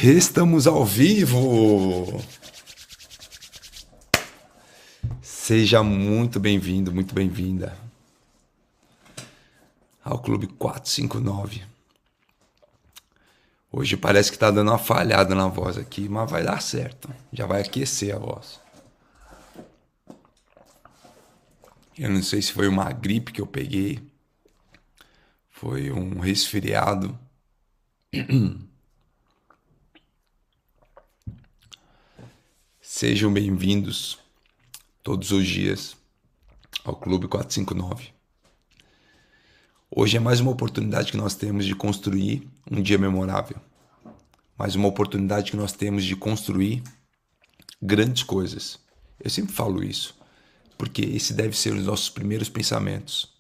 Estamos ao vivo! Seja muito bem-vindo, muito bem-vinda ao Clube 459. Hoje parece que tá dando uma falhada na voz aqui, mas vai dar certo. Já vai aquecer a voz. Eu não sei se foi uma gripe que eu peguei, foi um resfriado. Sejam bem-vindos todos os dias ao Clube 459. Hoje é mais uma oportunidade que nós temos de construir um dia memorável. Mais uma oportunidade que nós temos de construir grandes coisas. Eu sempre falo isso, porque esse deve ser os nossos primeiros pensamentos.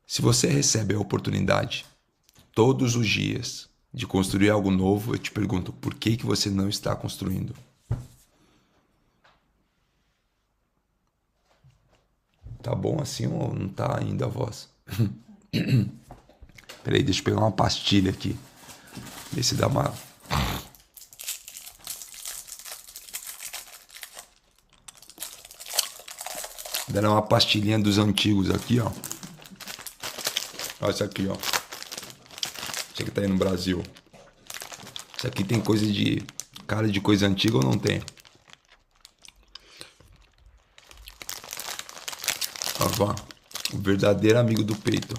Se você recebe a oportunidade todos os dias de construir algo novo, eu te pergunto, por que você não está construindo? Tá bom assim ou não tá ainda a voz? Peraí, deixa eu pegar uma pastilha aqui. Ver se dá uma... Dá uma pastilhinha dos antigos aqui, ó. Olha isso aqui, ó. Isso aqui tá aí no Brasil. Isso aqui tem coisa de... cara de coisa antiga ou não tem? Ó, o verdadeiro amigo do peito.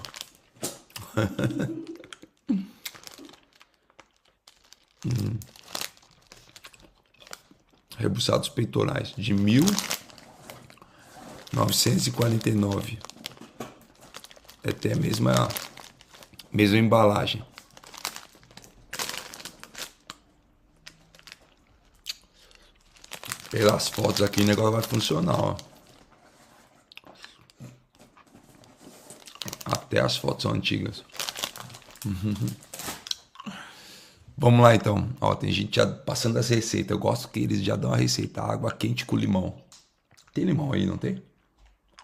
Rebuçados peitorais de 1949. É até a mesma embalagem. Pelas fotos aqui o negócio vai funcionar, ó. Até as fotos são antigas. Vamos lá então. Ó, tem gente já passando as receitas. Eu gosto que eles já dão a receita. Água quente com limão. Tem limão aí, não tem?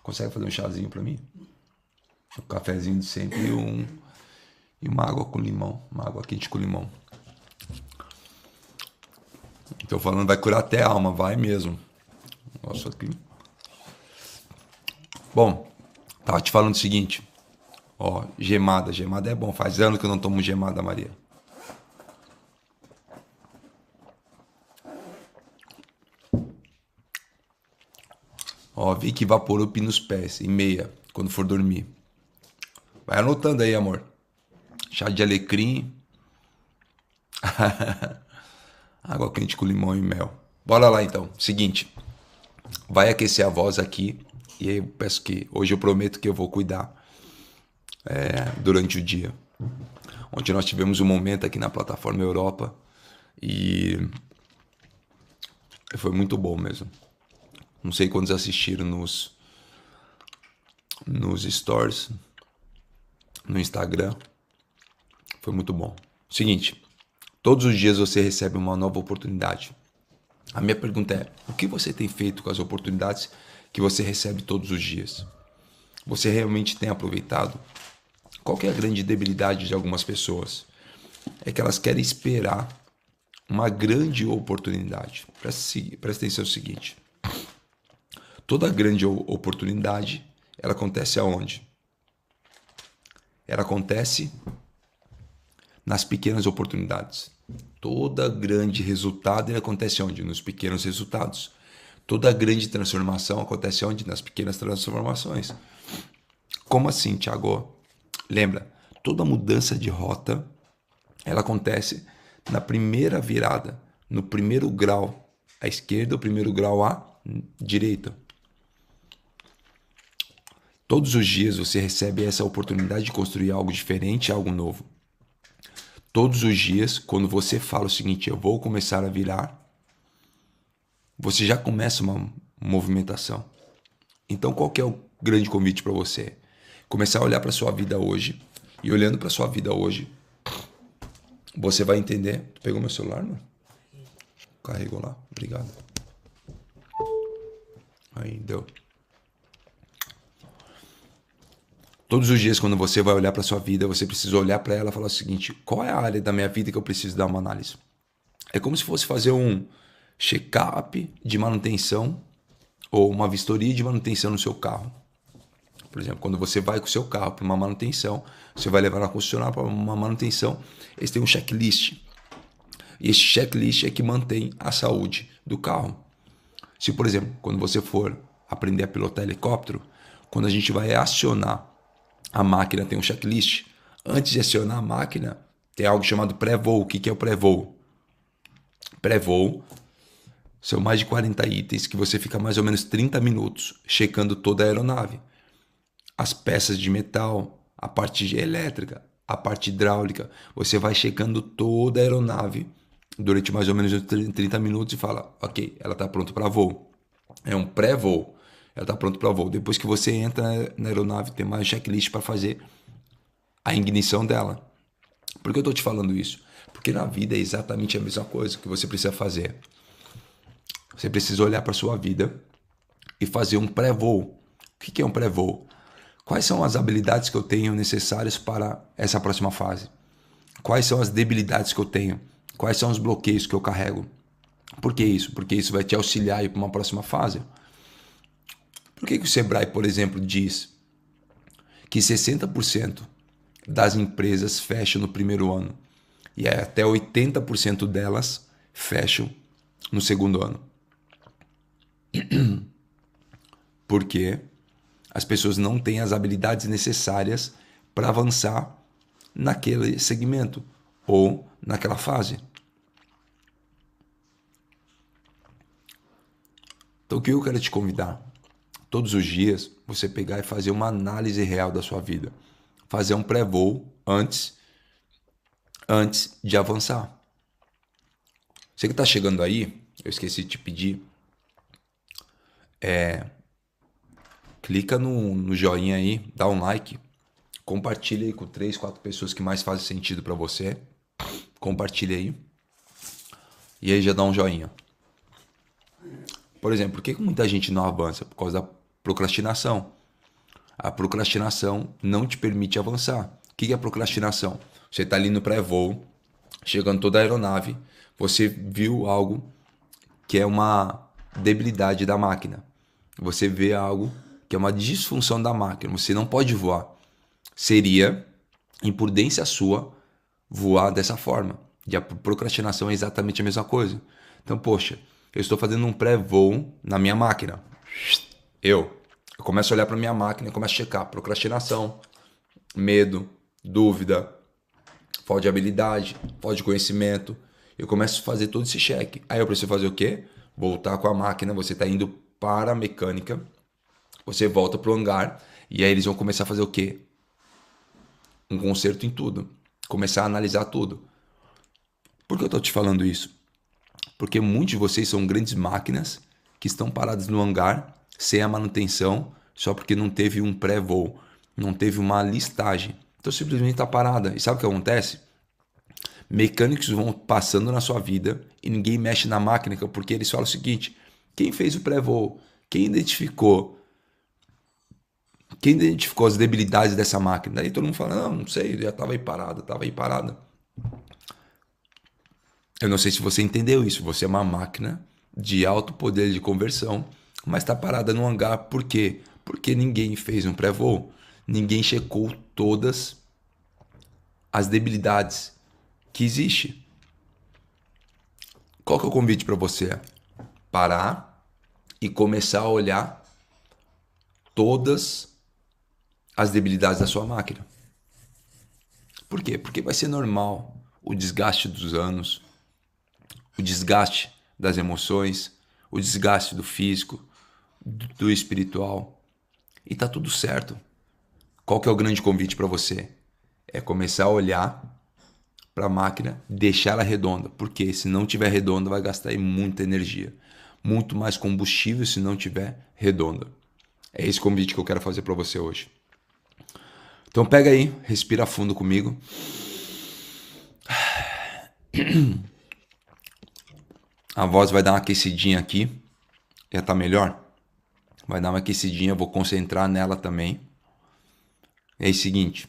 Consegue fazer um chazinho pra mim? Um cafezinho de sempre e uma água com limão. Uma água quente com limão. Tô falando, vai curar até a alma. Vai mesmo. Nossa, aqui. Bom, tava te falando o seguinte. Ó, gemada. Gemada é bom. Faz anos que eu não tomo gemada, Maria. Ó, Vic Vaporub nos pés, e meia, quando for dormir. Vai anotando aí, amor. Chá de alecrim. Água quente com limão e mel. Bora lá então. Seguinte. Vai aquecer a voz aqui. E aí eu peço que... hoje eu prometo que eu vou cuidar durante o dia. Ontem nós tivemos um momento aqui na plataforma Europa. E... foi muito bom mesmo. Não sei quantos assistiram nos stories, no Instagram. Foi muito bom. Seguinte, todos os dias você recebe uma nova oportunidade. A minha pergunta é, o que você tem feito com as oportunidades que você recebe todos os dias? Você realmente tem aproveitado? Qual que é a grande debilidade de algumas pessoas? É que elas querem esperar uma grande oportunidade. Presta atenção no seguinte. Toda grande oportunidade, ela acontece aonde? Ela acontece nas pequenas oportunidades. Toda grande resultado, ele acontece onde? Nos pequenos resultados. Toda grande transformação acontece onde? Nas pequenas transformações. Como assim, Thiago? Lembra, toda mudança de rota, ela acontece na primeira virada, no primeiro grau à esquerda, o primeiro grau à direita. Todos os dias você recebe essa oportunidade de construir algo diferente, algo novo. Todos os dias, quando você fala o seguinte, eu vou começar a virar, você já começa uma movimentação. Então, qual que é o grande convite para você? Começar a olhar para a sua vida hoje. E olhando para a sua vida hoje, você vai entender... Tu pegou meu celular, mano? Carregou lá. Obrigado. Aí, deu. Todos os dias, quando você vai olhar para sua vida, você precisa olhar para ela e falar o seguinte: qual é a área da minha vida que eu preciso dar uma análise? É como se fosse fazer um check-up de manutenção ou uma vistoria de manutenção no seu carro. Por exemplo, quando você vai com o seu carro para uma manutenção, você vai levar na concessionária para uma manutenção, eles têm um checklist. E esse checklist é que mantém a saúde do carro. Se, por exemplo, quando você for aprender a pilotar helicóptero, quando a gente vai acionar a máquina, tem um checklist. Antes de acionar a máquina, tem algo chamado pré-voo. O que é o pré-voo? Pré-voo são mais de 40 itens que você fica mais ou menos 30 minutos checando toda a aeronave. As peças de metal, a parte elétrica, a parte hidráulica. Você vai checando toda a aeronave durante mais ou menos 30 minutos e fala, ok, ela está pronta para voo. É um pré-voo. Ela está pronta para voo. Depois que você entra na aeronave, tem mais checklist para fazer a ignição dela. Por que eu estou te falando isso? Porque na vida é exatamente a mesma coisa que você precisa fazer. Você precisa olhar para a sua vida e fazer um pré-voo. O que é um pré-voo? Quais são as habilidades que eu tenho necessárias para essa próxima fase? Quais são as debilidades que eu tenho? Quais são os bloqueios que eu carrego? Por que isso? Porque isso vai te auxiliar para uma próxima fase. Por que o Sebrae, por exemplo, diz que 60% das empresas fecham no primeiro ano e até 80% delas fecham no segundo ano? Porque as pessoas não têm as habilidades necessárias para avançar naquele segmento ou naquela fase. Então, o que eu quero te convidar? Todos os dias, você pegar e fazer uma análise real da sua vida. Fazer um pré-voo antes de avançar. Você que está chegando aí, eu esqueci de te pedir, clica no joinha aí, dá um like, compartilha aí com 3, 4 pessoas que mais fazem sentido para você. Compartilha aí. E aí já dá um joinha. Por exemplo, por que muita gente não avança? Por causa da procrastinação. A procrastinação não te permite avançar. O que é a procrastinação? Você está ali no pré-voo, chegando toda a aeronave, você viu algo que é uma debilidade da máquina. Você vê algo que é uma disfunção da máquina. Você não pode voar. Seria imprudência sua voar dessa forma. E a procrastinação é exatamente a mesma coisa. Então, poxa, eu estou fazendo um pré-voo na minha máquina. Eu começo a olhar para minha máquina e começo a checar procrastinação, medo, dúvida, falta de habilidade, falta de conhecimento. Eu começo a fazer todo esse check. Aí eu preciso fazer o quê? Voltar com a máquina. Você está indo para a mecânica, você volta para o hangar e aí eles vão começar a fazer o quê? Um conserto em tudo. Começar a analisar tudo. Por que eu estou te falando isso? Porque muitos de vocês são grandes máquinas que estão paradas no hangar sem a manutenção só porque não teve um pré-voo, não teve uma listagem. Então simplesmente está parada. E sabe o que acontece? Mecânicos vão passando na sua vida e ninguém mexe na máquina porque eles falam o seguinte: quem fez o pré-voo? Quem identificou as debilidades dessa máquina? Daí todo mundo fala, não sei, já estava aí parada. Eu não sei se você entendeu isso. Você é uma máquina de alto poder de conversão, mas está parada no hangar. Por quê? Porque ninguém fez um pré-voo. Ninguém checou todas as debilidades que existem. Qual que é o convite para você? Parar e começar a olhar todas as debilidades da sua máquina. Por quê? Porque vai ser normal o desgaste dos anos, o desgaste das emoções, o desgaste do físico, do espiritual. E tá tudo certo. Qual que é o grande convite para você? É começar a olhar para a máquina, deixar ela redonda. Porque se não tiver redonda, vai gastar muita energia. Muito mais combustível se não tiver redonda. É esse convite que eu quero fazer para você hoje. Então pega aí, respira fundo comigo. A voz vai dar uma aquecidinha aqui. Já tá melhor? Vai dar uma aquecidinha, eu vou concentrar nela também. É o seguinte.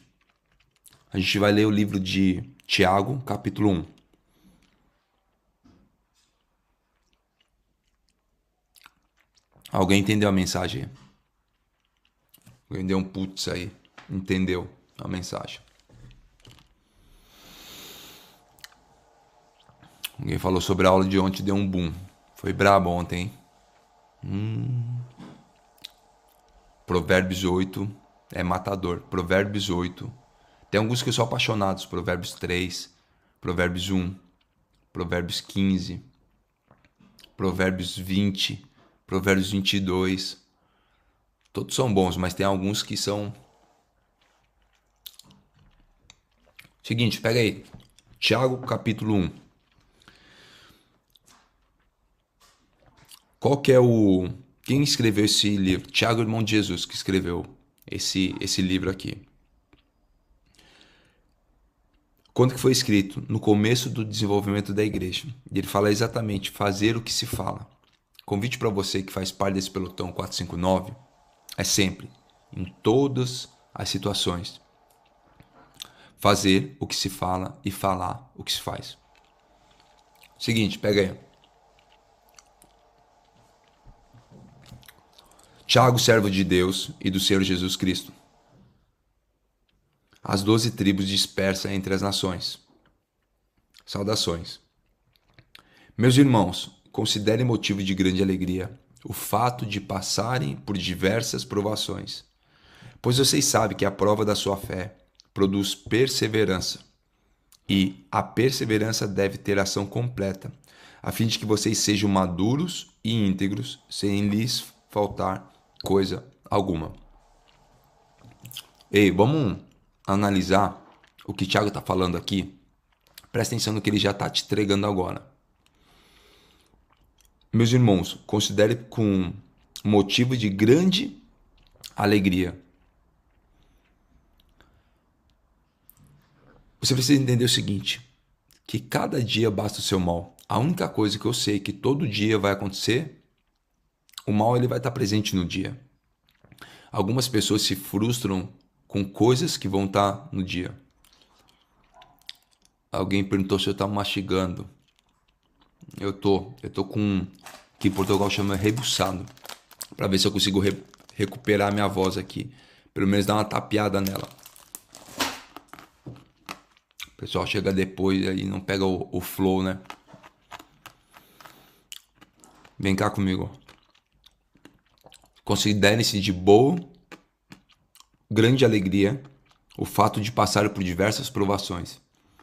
A gente vai ler o livro de Tiago, capítulo 1. Alguém entendeu a mensagem? Alguém deu um putz aí. Entendeu a mensagem? Alguém falou sobre a aula de ontem, deu um boom. Foi brabo ontem, hein? Provérbios 8 é matador. Provérbios 8. Tem alguns que eu sou apaixonado. Provérbios 3, Provérbios 1, Provérbios 15, Provérbios 20, Provérbios 22. Todos são bons, mas tem alguns que são... Seguinte, pega aí. Tiago, capítulo 1. Qual que é o... Quem escreveu esse livro? Tiago, irmão de Jesus, que escreveu esse livro aqui. Quando que foi escrito? No começo do desenvolvimento da igreja. E ele fala exatamente fazer o que se fala. Convite para você que faz parte desse pelotão 459 é sempre, em todas as situações, fazer o que se fala e falar o que se faz. Seguinte, pega aí. Tiago, servo de Deus e do Senhor Jesus Cristo. As 12 tribos dispersas entre as nações. Saudações. Meus irmãos, considerem motivo de grande alegria o fato de passarem por diversas provações, pois vocês sabem que a prova da sua fé produz perseverança, e a perseverança deve ter ação completa, a fim de que vocês sejam maduros e íntegros, sem lhes faltar coisa alguma. Ei, vamos analisar o que Tiago está falando aqui? Presta atenção no que ele já está te entregando agora. Meus irmãos, considere com motivo de grande alegria. Você precisa entender o seguinte, que cada dia basta o seu mal. A única coisa que eu sei que todo dia vai acontecer, o mal ele vai estar presente no dia. Algumas pessoas se frustram com coisas que vão estar no dia. Alguém perguntou se eu estava mastigando. Eu tô com, que em Portugal chama rebuçado, para ver se eu consigo recuperar minha voz aqui. Pelo menos dar uma tapeada nela. O pessoal chega depois e não pega o flow, né? Vem cá comigo. Considerem-se de boa, grande alegria o fato de passar por diversas provações.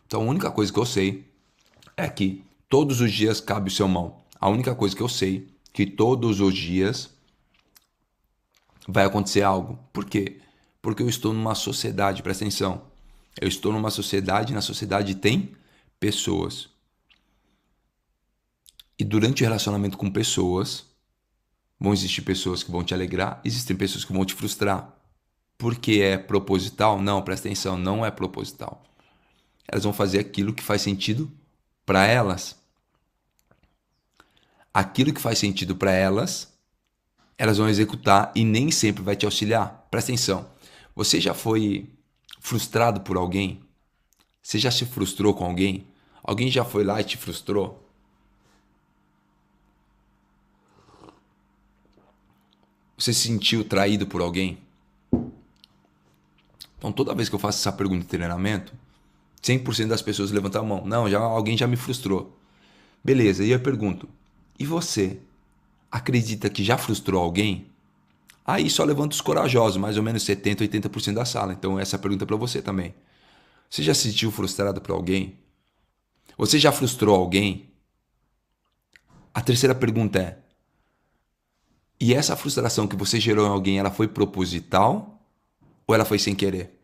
Então a única coisa que eu sei é que todos os dias cabe o seu mal. A única coisa que eu sei é que todos os dias vai acontecer algo. Por quê? Porque eu estou numa sociedade, presta atenção. Eu estou numa sociedade, na sociedade tem pessoas. E durante o relacionamento com pessoas, vão existir pessoas que vão te alegrar, existem pessoas que vão te frustrar. Porque é proposital? Não, presta atenção, não é proposital. Elas vão fazer aquilo que faz sentido para elas. Aquilo que faz sentido para elas, elas vão executar e nem sempre vai te auxiliar. Presta atenção. Você já foi frustrado por alguém? Você já se frustrou com alguém? Alguém já foi lá e te frustrou? Você se sentiu traído por alguém? Então, toda vez que eu faço essa pergunta em treinamento, 100% das pessoas levantam a mão. Não, alguém já me frustrou. Beleza, e eu pergunto, e você acredita que já frustrou alguém? Aí só levanta os corajosos, mais ou menos 70%, 80% da sala. Então essa pergunta é para você também. Você já se sentiu frustrado por alguém? Você já frustrou alguém? A terceira pergunta é, e essa frustração que você gerou em alguém, ela foi proposital ou ela foi sem querer?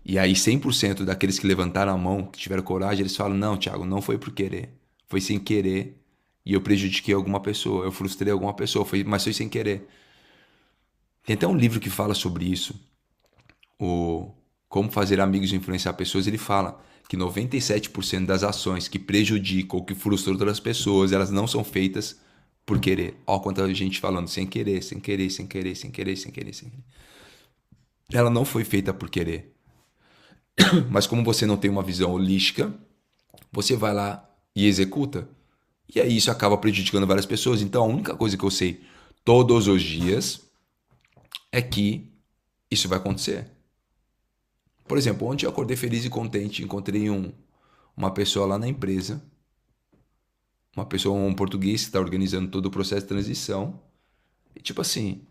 E aí 100% daqueles que levantaram a mão, que tiveram coragem, eles falam, não, Thiago, não foi por querer. Foi sem querer e eu prejudiquei alguma pessoa, eu frustrei alguma pessoa, mas foi sem querer. Tem até um livro que fala sobre isso, o Como Fazer Amigos e Influenciar Pessoas. Ele fala que 97% das ações que prejudicam ou que frustram outras pessoas, elas não são feitas por querer. Ó, quanta gente falando sem querer, sem querer, sem querer, sem querer, sem querer, sem querer. Ela não foi feita por querer. Mas como você não tem uma visão holística, você vai lá e executa. E aí isso acaba prejudicando várias pessoas. Então a única coisa que eu sei todos os dias é que isso vai acontecer. Por exemplo, ontem eu acordei feliz e contente, encontrei uma pessoa lá na empresa, um português que está organizando todo o processo de transição. E tipo assim,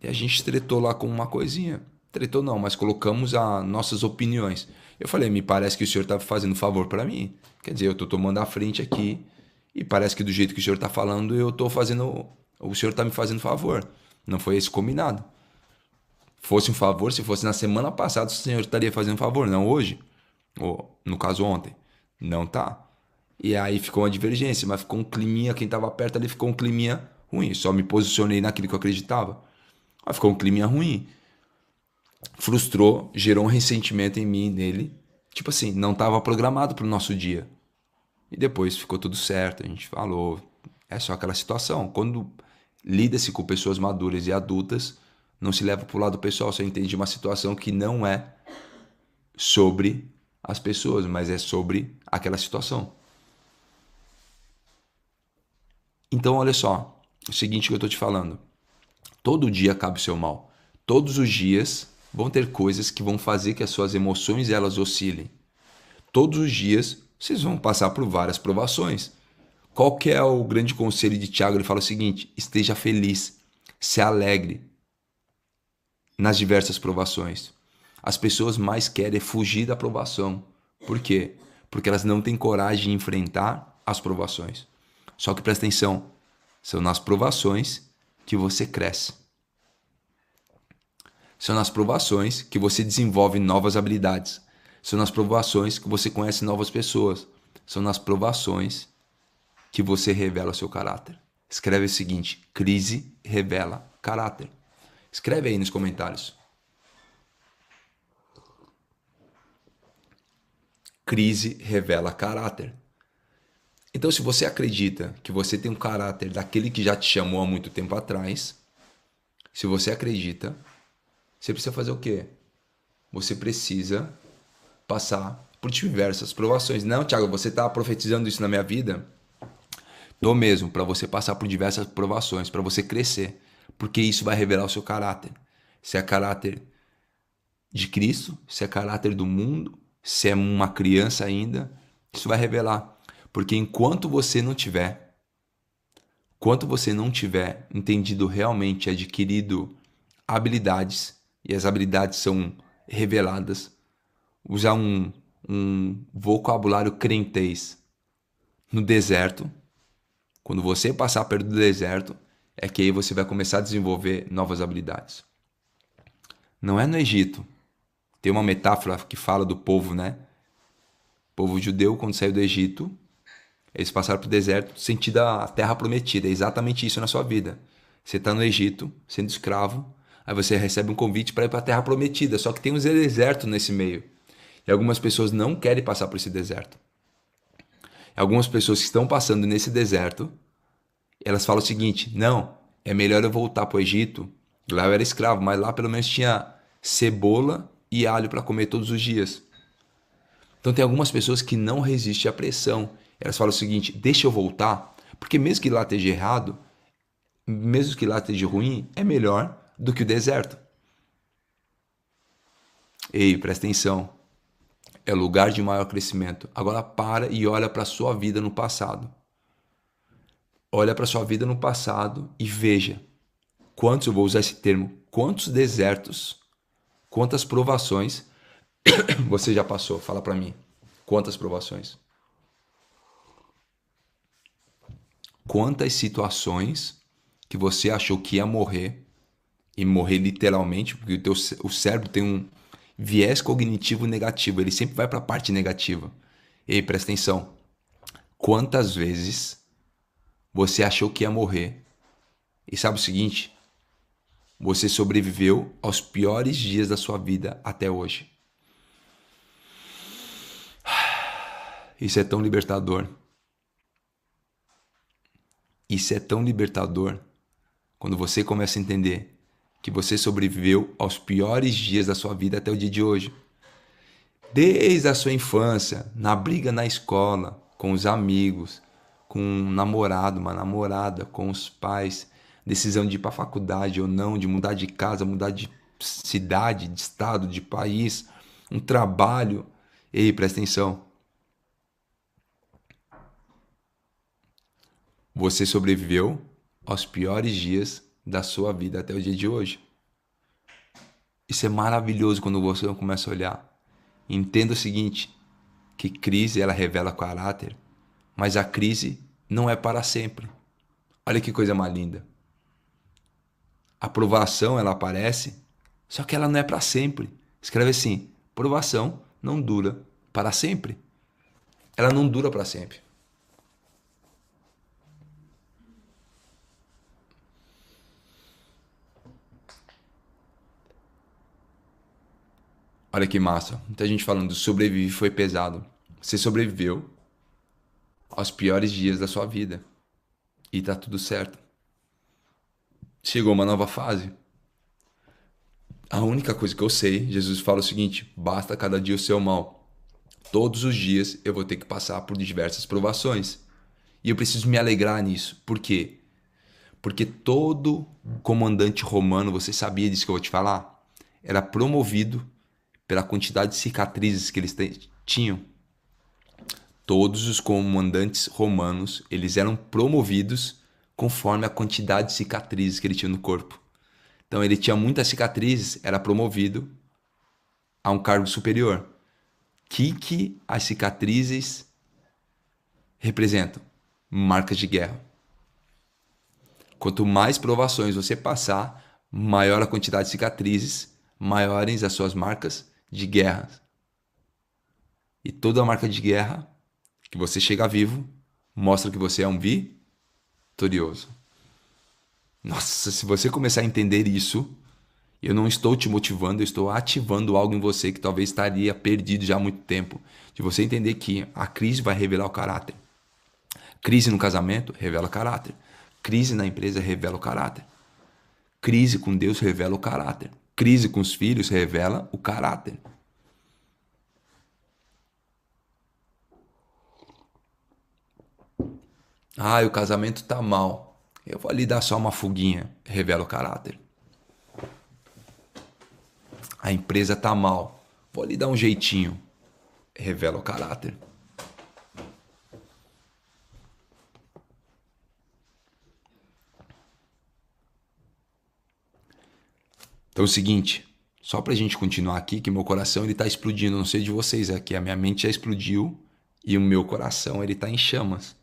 e a gente tretou lá com uma coisinha. Tretou não, mas colocamos as nossas opiniões. Eu falei, me parece que o senhor está fazendo favor para mim. Quer dizer, eu estou tomando a frente aqui e parece que do jeito que o senhor está falando, eu estou fazendo. O senhor está me fazendo favor. Não foi esse combinado. Fosse um favor, se fosse na semana passada, o senhor estaria fazendo favor, não hoje. Ou, no caso, ontem. Não tá. E aí ficou uma divergência, mas ficou um climinha, quem estava perto ali ficou um climinha ruim. Só me posicionei naquilo que eu acreditava. Mas ficou um climinha ruim. Frustrou, gerou um ressentimento em mim, nele. Tipo assim, não estava programado para o nosso dia. E depois ficou tudo certo, a gente falou. É só aquela situação. Quando lida-se com pessoas maduras e adultas, não se leva para o lado pessoal. Você entende uma situação que não é sobre as pessoas, mas é sobre aquela situação. Então, olha só, o seguinte que eu estou te falando. Todo dia cabe o seu mal. Todos os dias vão ter coisas que vão fazer que as suas emoções elas oscilem. Todos os dias vocês vão passar por várias provações. Qual que é o grande conselho de Tiago? Ele fala o seguinte: esteja feliz, se alegre nas diversas provações. As pessoas mais querem fugir da provação. Por quê? Porque elas não têm coragem de enfrentar as provações. Só que presta atenção, são nas provações que você cresce. São nas provações que você desenvolve novas habilidades. São nas provações que você conhece novas pessoas. São nas provações que você revela o seu caráter. Escreve o seguinte: crise revela caráter. Escreve aí nos comentários. Crise revela caráter. Então, se você acredita que você tem um caráter daquele que já te chamou há muito tempo atrás, se você acredita, você precisa fazer o quê? Você precisa passar por diversas provações. Não, Thiago, você está profetizando isso na minha vida? Tô mesmo, para você passar por diversas provações, para você crescer. Porque isso vai revelar o seu caráter. Se é caráter de Cristo, se é caráter do mundo, se é uma criança ainda, isso vai revelar. Porque enquanto você não tiver entendido realmente, adquirido habilidades, e as habilidades são reveladas, usar um vocabulário crentez no deserto, quando você passar perto do deserto, é que aí você vai começar a desenvolver novas habilidades. Não é no Egito. Tem uma metáfora que fala do povo, né? O povo judeu, quando saiu do Egito, eles passaram para o deserto sentindo a terra prometida. É exatamente isso na sua vida. Você está no Egito, sendo escravo, aí você recebe um convite para ir para a terra prometida, só que tem um deserto nesse meio. E algumas pessoas não querem passar por esse deserto. E algumas pessoas que estão passando nesse deserto, elas falam o seguinte: não, é melhor eu voltar para o Egito. Lá eu era escravo, mas lá pelo menos tinha cebola e alho para comer todos os dias. Então tem algumas pessoas que não resistem à pressão. Elas falam o seguinte: deixa eu voltar, porque mesmo que lá esteja errado, mesmo que lá esteja ruim, é melhor do que o deserto. Ei, presta atenção. É o lugar de maior crescimento. Agora para e olha para a sua vida no passado. Olha para a sua vida no passado e veja quantos, eu vou usar esse termo, quantos desertos, quantas provações você já passou. Fala para mim. Quantas provações? Quantas situações que você achou que ia morrer, e morrer literalmente, porque o cérebro tem um viés cognitivo negativo, ele sempre vai para a parte negativa. Ei, presta atenção. Quantas vezes você achou que ia morrer? E sabe o seguinte? Você sobreviveu aos piores dias da sua vida até hoje. Isso é tão libertador. Isso é tão libertador quando você começa a entender que você sobreviveu aos piores dias da sua vida até o dia de hoje. Desde a sua infância, na briga na escola, com os amigos, com um namorado, uma namorada, com os pais, decisão de ir para faculdade ou não, de mudar de casa, mudar de cidade, de estado, de país, um trabalho. Ei, presta atenção. Você sobreviveu aos piores dias da sua vida até o dia de hoje. Isso é maravilhoso quando você começa a olhar. Entenda o seguinte, que crise ela revela caráter, mas a crise não é para sempre. Olha que coisa mais linda. A provação ela aparece, só que ela não é para sempre. Escreve assim: provação não dura para sempre. Ela não dura para sempre. Olha que massa. Muita gente falando sobreviver foi pesado. Você sobreviveu aos piores dias da sua vida e tá tudo certo. Chegou uma nova fase. A única coisa que eu sei, Jesus fala o seguinte: basta cada dia o seu mal. Todos os dias eu vou ter que passar por diversas provações. E eu preciso me alegrar nisso. Por quê? Porque todo comandante romano, você sabia disso que eu vou te falar? Era promovido pela quantidade de cicatrizes que eles tinham. Todos os comandantes romanos, eles eram promovidos conforme a quantidade de cicatrizes que ele tinha no corpo. Então ele tinha muitas cicatrizes, era promovido a um cargo superior. O que as cicatrizes representam? Marcas de guerra. Quanto mais provações você passar, maior a quantidade de cicatrizes, maiores as suas marcas de guerra. E toda marca de guerra que você chega vivo mostra que você é um vitorioso. Nossa, se você começar a entender isso, eu não estou te motivando, eu estou ativando algo em você que talvez estaria perdido já há muito tempo. De você entender que a crise vai revelar o caráter. Crise no casamento revela caráter. Crise na empresa revela o caráter. Crise com Deus revela o caráter. Crise com os filhos revela o caráter. Ah, o casamento tá mal. Eu vou ali dar só uma fuguinha. Revela o caráter. A empresa tá mal. Vou ali dar um jeitinho. Revela o caráter. Então é o seguinte, só pra gente continuar aqui, que meu coração ele tá explodindo, não sei de vocês, é que a minha mente já explodiu e o meu coração ele tá em chamas.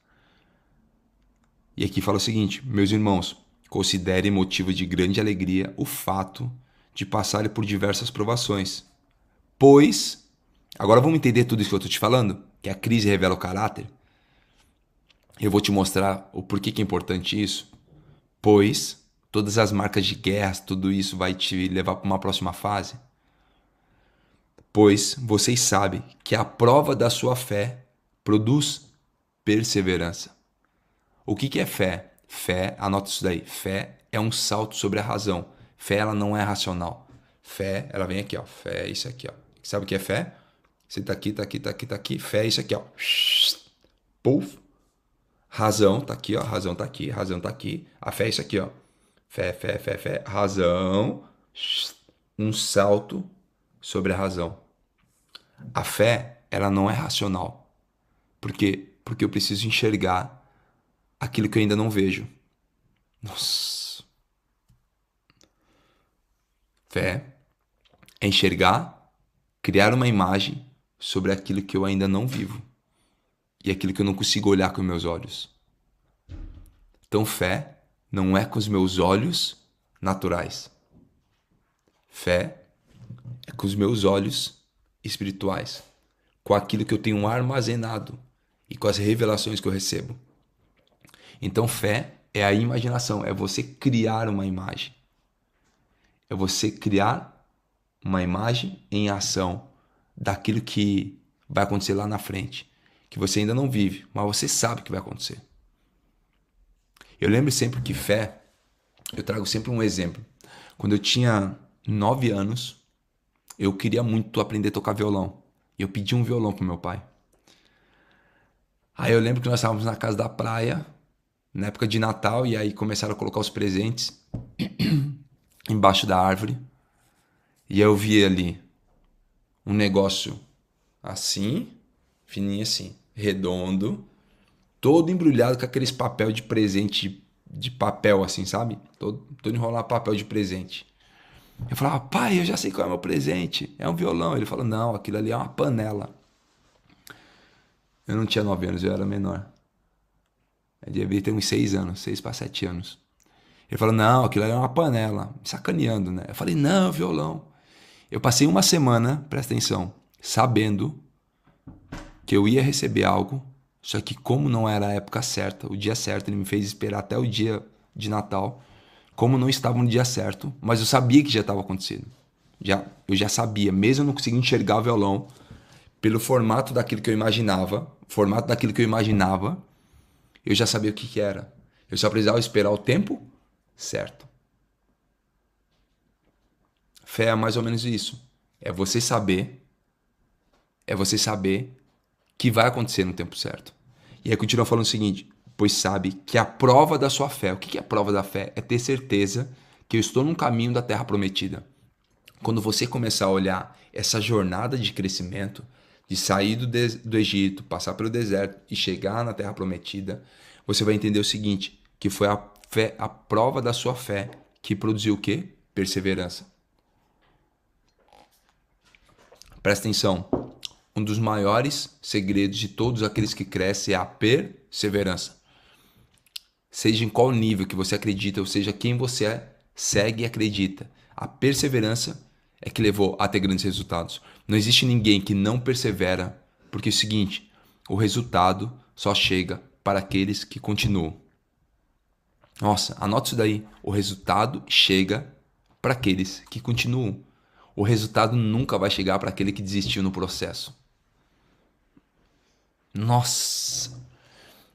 E aqui fala o seguinte, meus irmãos, considerem motivo de grande alegria o fato de passarem por diversas provações. Pois, agora vamos entender tudo isso que eu tô te falando? Que a crise revela o caráter? Eu vou te mostrar o porquê que é importante isso. Pois, todas as marcas de guerra, tudo isso vai te levar para uma próxima fase. Pois vocês sabem que a prova da sua fé produz perseverança. O que é fé? Fé, anota isso daí. Fé é um salto sobre a razão. Fé, ela não é racional. Fé, ela vem aqui, ó. Fé é isso aqui, ó. Sabe o que é fé? Você tá aqui, tá aqui, tá aqui, tá aqui. Fé é isso aqui, ó. Puf. Razão tá aqui, ó. Razão tá aqui, razão tá aqui. A fé é isso aqui, ó. Fé, fé, fé, fé. Razão. Um salto sobre a razão. A fé, ela não é racional. Por quê? Porque eu preciso enxergar aquilo que eu ainda não vejo. Nossa. Fé é enxergar, criar uma imagem sobre aquilo que eu ainda não vivo e aquilo que eu não consigo olhar com meus olhos. Então, fé não é com os meus olhos naturais. Fé é com os meus olhos espirituais, com aquilo que eu tenho armazenado e com as revelações que eu recebo. Então, fé é a imaginação, é você criar uma imagem. É você criar uma imagem em ação daquilo que vai acontecer lá na frente, que você ainda não vive, mas você sabe que vai acontecer. Eu lembro sempre que fé, eu trago sempre um exemplo. Quando eu tinha 9 anos, eu queria muito aprender a tocar violão. E eu pedi um violão pro meu pai. Aí eu lembro que nós estávamos na casa da praia, na época de Natal, e aí começaram a colocar os presentes embaixo da árvore. E eu vi ali um negócio assim, fininho assim, redondo, todo embrulhado com aqueles papel de presente, de papel assim, sabe? Todo enrolado papel de presente. Eu falava, pai, eu já sei qual é o meu presente. É um violão. Ele falou, não, aquilo ali é uma panela. Eu não tinha 9 anos, eu era menor. Eu devia ter uns 6 anos, 6 para 7 anos. Ele falou, não, aquilo ali é uma panela. Me sacaneando, né? Eu falei, não, é um violão. Eu passei uma semana, presta atenção, sabendo que eu ia receber algo, só que como não era a época certa, o dia certo, ele me fez esperar até o dia de Natal, como não estava no dia certo, mas eu sabia que já estava acontecendo. Eu já sabia, mesmo eu não conseguia enxergar o violão, pelo formato daquilo que eu imaginava, eu já sabia o que era. Eu só precisava esperar o tempo certo. Fé é mais ou menos isso. É você saber que vai acontecer no tempo certo. E aí continua falando o seguinte, pois sabe que a prova da sua fé, o que é a prova da fé? É ter certeza que eu estou num caminho da terra prometida. Quando você começar a olhar essa jornada de crescimento, de sair do Egito, passar pelo deserto e chegar na terra prometida, você vai entender o seguinte, que foi a fé, a prova da sua fé que produziu o quê? Perseverança. Presta atenção. Um dos maiores segredos de todos aqueles que crescem é a perseverança. Seja em qual nível que você acredita, ou seja, quem você segue e acredita. A perseverança é que levou a ter grandes resultados. Não existe ninguém que não persevera, porque é o seguinte, o resultado só chega para aqueles que continuam. Nossa, anota isso daí. O resultado chega para aqueles que continuam. O resultado nunca vai chegar para aquele que desistiu no processo. Nossa!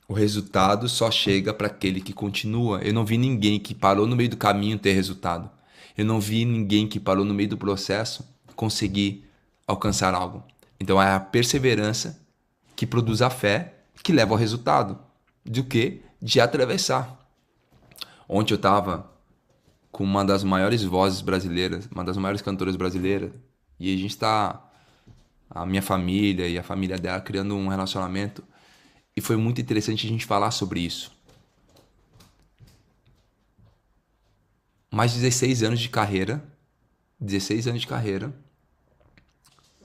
O resultado só chega para aquele que continua. Eu não vi ninguém que parou no meio do caminho ter resultado. Eu não vi ninguém que parou no meio do processo conseguir alcançar algo. Então é a perseverança que produz a fé que leva ao resultado. Do que? De atravessar. Ontem eu estava com uma das maiores vozes brasileiras, uma das maiores cantoras brasileiras, e a gente está, a minha família e a família dela, criando um relacionamento, e foi muito interessante a gente falar sobre isso. Mais de 16 anos de carreira,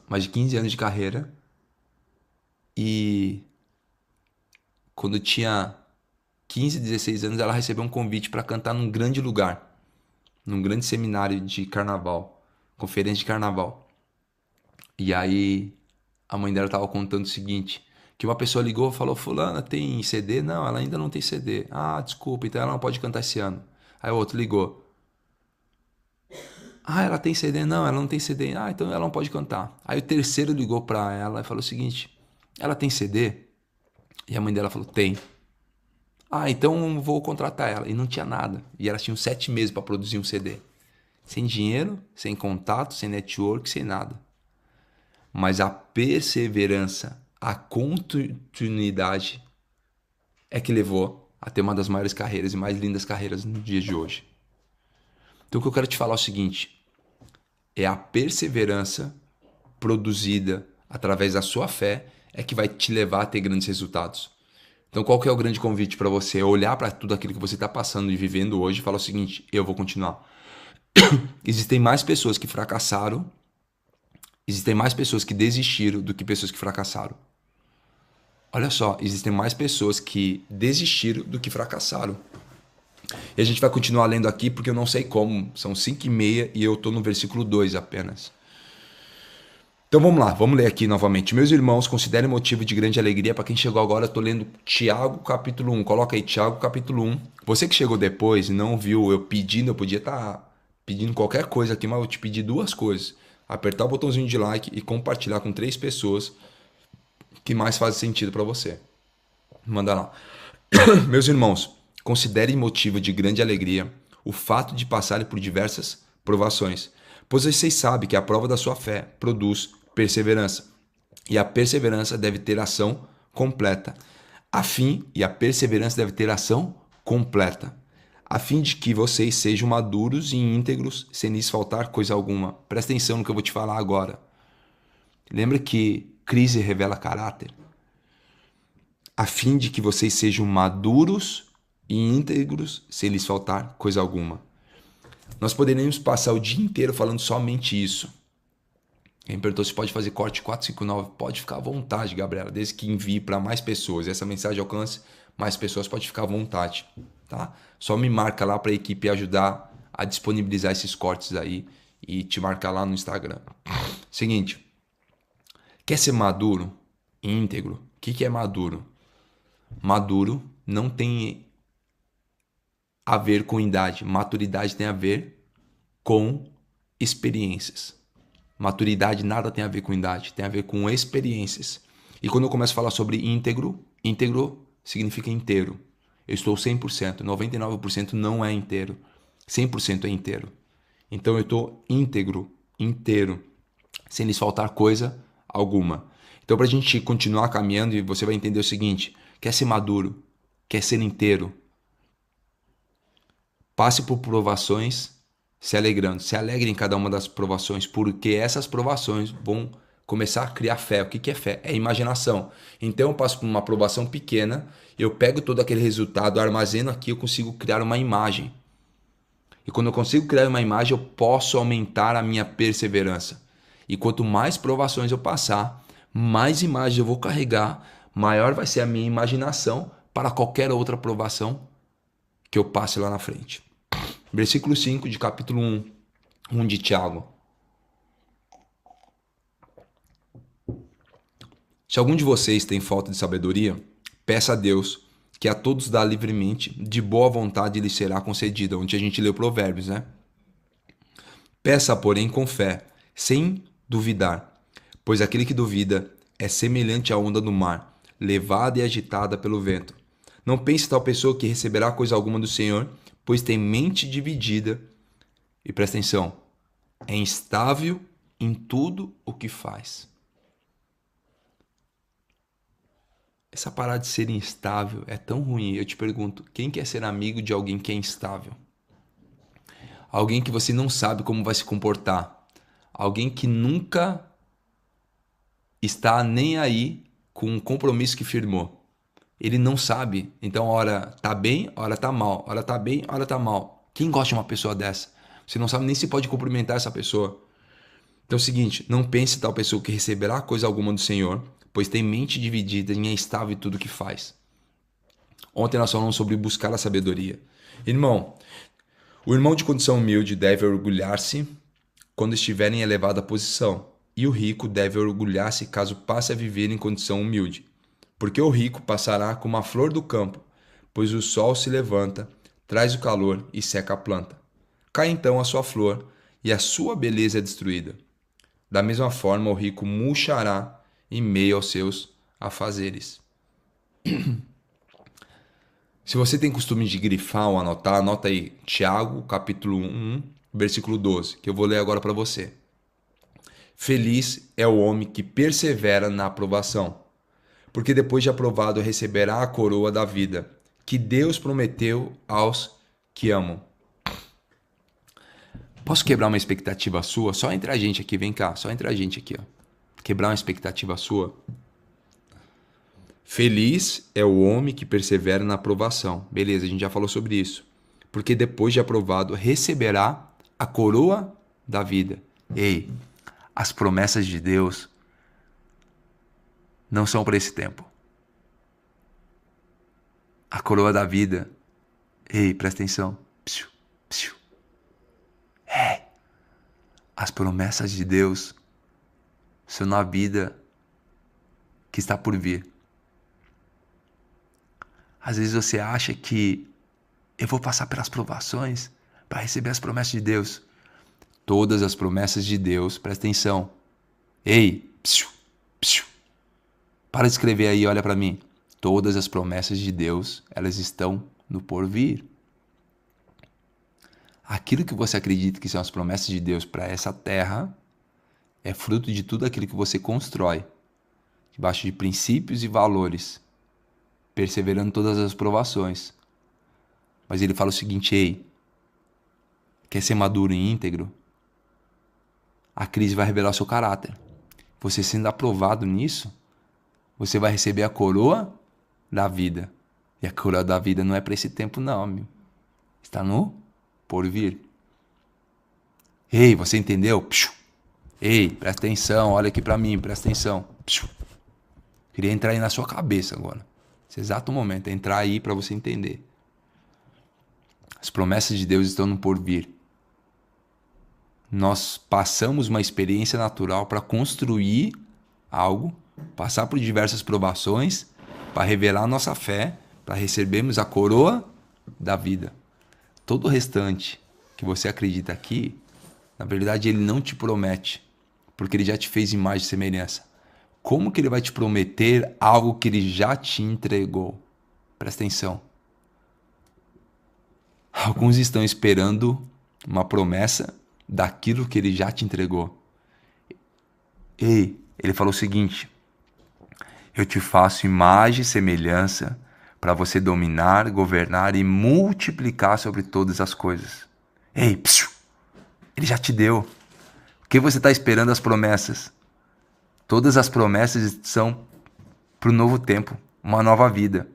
mais de 15 anos de carreira, e quando tinha 15, 16 anos, ela recebeu um convite para cantar num grande lugar, num grande seminário de carnaval, conferência de carnaval. E aí a mãe dela estava contando o seguinte, que uma pessoa ligou e falou, fulana, tem CD? Não, ela ainda não tem CD. Ah, desculpa, então ela não pode cantar esse ano. Aí o outro ligou. Ah, ela tem CD? Não, ela não tem CD. Ah, então ela não pode cantar. Aí o terceiro ligou para ela e falou o seguinte, ela tem CD? E a mãe dela falou, tem. Ah, então vou contratar ela. E não tinha nada. E elas tinham 7 meses para produzir um CD. Sem dinheiro, sem contato, sem network, sem nada. Mas a perseverança, a continuidade é que levou a ter uma das maiores carreiras e mais lindas carreiras no dia de hoje. Então o que eu quero te falar é o seguinte, é a perseverança produzida através da sua fé é que vai te levar a ter grandes resultados. Então qual que é o grande convite para você? É olhar para tudo aquilo que você está passando e vivendo hoje e falar o seguinte, eu vou continuar. Existem mais pessoas que fracassaram, existem mais pessoas que desistiram do que pessoas que fracassaram. Olha só, existem mais pessoas que desistiram do que fracassaram. E a gente vai continuar lendo aqui porque eu não sei como. São 5:30 e eu estou no versículo 2 apenas. Então vamos lá, vamos ler aqui novamente. Meus irmãos, considerem motivo de grande alegria para quem chegou agora. Eu estou lendo Tiago capítulo 1. Coloca aí Tiago capítulo 1. Você que chegou depois e não viu eu pedindo, eu podia estar pedindo qualquer coisa aqui, mas eu te pedi 2 coisas. Apertar o botãozinho de like e compartilhar com 3 pessoas que mais fazem sentido para você. Manda lá. Meus irmãos, considerem motivo de grande alegria o fato de passarem por diversas provações, pois vocês sabem que a prova da sua fé produz perseverança, e a perseverança deve ter ação completa, A fim, e a perseverança deve ter ação completa, a fim de que vocês sejam maduros e íntegros, sem lhes faltar coisa alguma. Presta atenção no que eu vou te falar agora. Lembra que crise revela caráter? A fim de que vocês sejam maduros e íntegros, sem lhes faltar coisa alguma. Nós poderíamos passar o dia inteiro falando somente isso. Quem perguntou se pode fazer corte 459, pode ficar à vontade, Gabriela, desde que envie para mais pessoas. Essa mensagem alcance mais pessoas, pode ficar à vontade, tá? Só me marca lá para a equipe ajudar a disponibilizar esses cortes aí e te marcar lá no Instagram. Seguinte, quer ser maduro e íntegro? O que é maduro? Maduro não tem a ver com idade. Maturidade tem a ver com experiências. Maturidade nada tem a ver com idade, tem a ver com experiências. E quando eu começo a falar sobre íntegro, íntegro significa inteiro. Eu estou 100%, 99% não é inteiro, 100% é inteiro. Então eu estou íntegro, inteiro, sem lhes faltar coisa alguma. Então para a gente continuar caminhando, e você vai entender o seguinte, quer ser maduro, quer ser inteiro, passe por provações se alegrando, se alegre em cada uma das provações, porque essas provações vão começar a criar fé. O que é fé? É imaginação. Então eu passo por uma provação pequena, eu pego todo aquele resultado, armazeno aqui, eu consigo criar uma imagem. E quando eu consigo criar uma imagem, eu posso aumentar a minha perseverança. E quanto mais provações eu passar, mais imagens eu vou carregar, maior vai ser a minha imaginação para qualquer outra provação que eu passe lá na frente. Versículo 5 de capítulo 1 de Tiago. Se algum de vocês tem falta de sabedoria, peça a Deus, que a todos dá livremente, de boa vontade lhe será concedida. Onde a gente leu Provérbios, né? Peça, porém, com fé, sem duvidar, pois aquele que duvida é semelhante à onda do mar, levada e agitada pelo vento. Não pense tal pessoa que receberá coisa alguma do Senhor, pois tem mente dividida, e presta atenção, é instável em tudo o que faz. Essa parada de ser instável é tão ruim. Eu te pergunto, quem quer ser amigo de alguém que é instável? Alguém que você não sabe como vai se comportar. Alguém que nunca está nem aí com o compromisso que firmou. Ele não sabe. Então, hora tá bem, hora tá mal. Hora tá bem, hora tá mal. Quem gosta de uma pessoa dessa? Você não sabe nem se pode cumprimentar essa pessoa. Então é o seguinte, não pense tal pessoa que receberá coisa alguma do Senhor, pois tem mente dividida e é instável em tudo que faz. Ontem nós falamos sobre buscar a sabedoria. Irmão, o irmão de condição humilde deve orgulhar-se quando estiver em elevada posição, e o rico deve orgulhar-se caso passe a viver em condição humilde. Porque o rico passará como a flor do campo, pois o sol se levanta, traz o calor e seca a planta. Cai então a sua flor e a sua beleza é destruída. Da mesma forma, o rico murchará em meio aos seus afazeres. Se você tem costume de grifar ou anotar, anota aí Tiago, capítulo 1, versículo 12, que eu vou ler agora para você. Feliz é o homem que persevera na aprovação, porque depois de aprovado receberá a coroa da vida, que Deus prometeu aos que amam. Posso quebrar uma expectativa sua? Só entre a gente aqui, vem cá, só entre a gente aqui, ó. Quebrar uma expectativa sua? Feliz é o homem que persevera na aprovação. Beleza, a gente já falou sobre isso. Porque depois de aprovado, receberá a coroa da vida. Ei, as promessas de Deus não são para esse tempo. A coroa da vida. Ei, presta atenção. Psiu, psiu. As promessas de Deus são na vida que está por vir. Às vezes você acha que eu vou passar pelas provações para receber as promessas de Deus. Todas as promessas de Deus, presta atenção. Ei, psiu, psiu. Para de escrever aí, olha para mim. Todas as promessas de Deus, elas estão no porvir. Aquilo que você acredita que são as promessas de Deus para essa terra é fruto de tudo aquilo que você constrói, debaixo de princípios e valores perseverando em todas as provações. Mas ele fala o seguinte: ei, quer ser maduro e íntegro? A crise vai revelar o seu caráter. Você sendo aprovado nisso, você vai receber a coroa da vida. E a coroa da vida não é para esse tempo não, meu. Está no porvir. Ei, você entendeu? Ei, presta atenção, olha aqui para mim, presta atenção. Queria entrar aí na sua cabeça agora. Esse exato momento, entrar aí para você entender. As promessas de Deus estão no porvir. Nós passamos uma experiência natural para construir algo, passar por diversas provações, para revelar a nossa fé, para recebermos a coroa da vida. Todo o restante que você acredita aqui, na verdade ele não te promete, porque ele já te fez imagem e semelhança. Como que ele vai te prometer algo que ele já te entregou? Presta atenção. Alguns estão esperando uma promessa daquilo que ele já te entregou. Ei, ele falou o seguinte: eu te faço imagem e semelhança para você dominar, governar e multiplicar sobre todas as coisas. Ei, ele já te deu. O que você está esperando as promessas? Todas as promessas são para o novo tempo, uma nova vida.